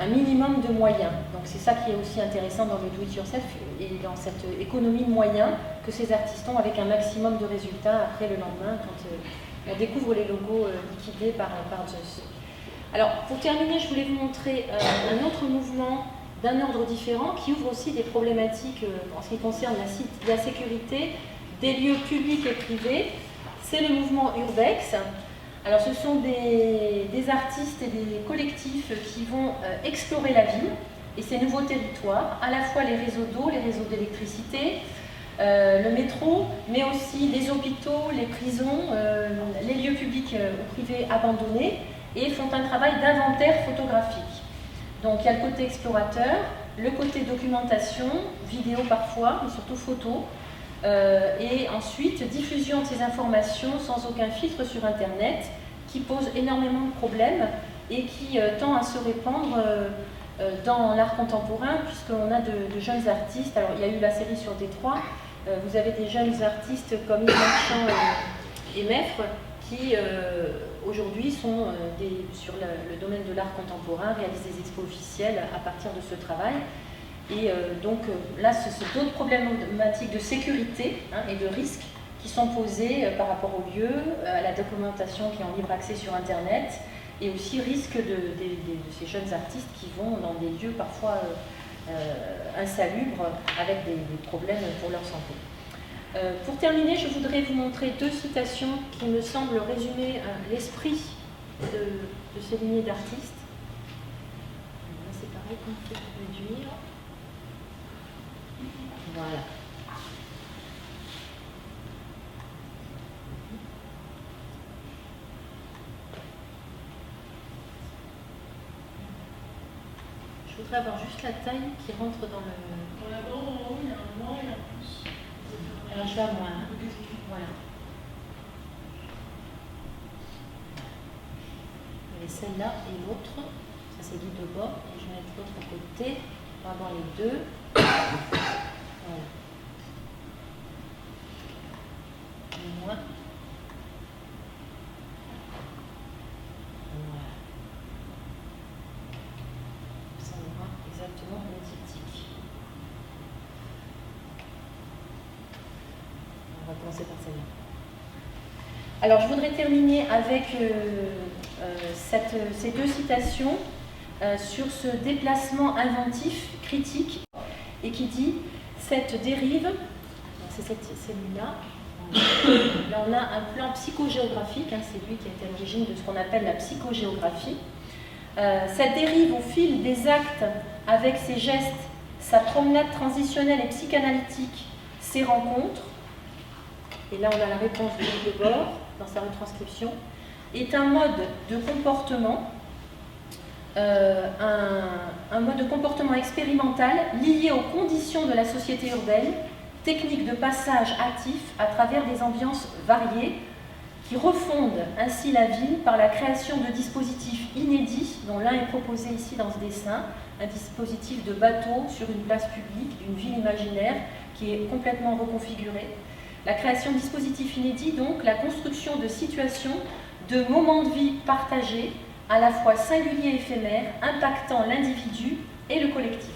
un minimum de moyens. Donc c'est ça qui est aussi intéressant dans le do-it-yourself et dans cette économie de moyens que ces artistes ont avec un maximum de résultats après le lendemain quand on découvre les logos liquidés par Just. Alors pour terminer, je voulais vous montrer un autre mouvement d'un ordre différent qui ouvre aussi des problématiques en ce qui concerne la sécurité des lieux publics et privés. C'est le mouvement Urbex. Alors ce sont des artistes et des collectifs qui vont explorer la ville et ses nouveaux territoires, à la fois les réseaux d'eau, les réseaux d'électricité, le métro, mais aussi les hôpitaux, les prisons, les lieux publics ou privés abandonnés, et font un travail d'inventaire photographique. Donc il y a le côté explorateur, le côté documentation, vidéo parfois, mais surtout photo, et ensuite diffusion de ces informations sans aucun filtre sur Internet, qui pose énormément de problèmes et qui tend à se répandre dans l'art contemporain, puisqu'on a de jeunes artistes. Alors il y a eu la série sur Détroit, vous avez des jeunes artistes comme Yves Marchand et Meffre qui aujourd'hui sont sur le domaine de l'art contemporain, réalisent des expos officielles à partir de ce travail. Et donc là, ce sont d'autres problématiques de sécurité et de risque qui sont posées par rapport au lieu, à la documentation qui est en libre accès sur Internet, et aussi risque de ces jeunes artistes qui vont dans des lieux parfois insalubres avec des problèmes pour leur santé. Pour terminer, je voudrais vous montrer deux citations qui me semblent résumer l'esprit de ces lignées d'artistes. C'est pareil qu'on peut réduire. Voilà. Je voudrais avoir juste la taille qui rentre dans le... Dans la bande en haut, il y a un moins et un plus. Alors je vais à moins. Voilà. Il y avait celle-là et l'autre. Ça c'est guide de bord. Et je vais mettre l'autre côté pour avoir les deux. Voilà. Et moins. Voilà. Ça aura exactement le triptyque. On va commencer par celle-là. Alors, je voudrais terminer avec ces deux citations sur ce déplacement inventif, critique, et qui dit « Cette dérive », c'est celui-là, là on a un plan psychogéographique, c'est lui qui a été à l'origine de ce qu'on appelle la psychogéographie. Cette dérive au fil des actes, avec ses gestes, sa promenade transitionnelle et psychanalytique, ses rencontres, et là on a la réponse de Guy Debord dans sa retranscription, est un mode de comportement, un mode de comportement expérimental lié aux conditions de la société urbaine, technique de passage actif à travers des ambiances variées, qui refondent ainsi la ville par la création de dispositifs inédits, dont l'un est proposé ici dans ce dessin, un dispositif de bateau sur une place publique, d'une ville imaginaire qui est complètement reconfigurée. La création de dispositifs inédits, donc la construction de situations, de moments de vie partagés, à la fois singuliers et éphémères, impactant l'individu et le collectif.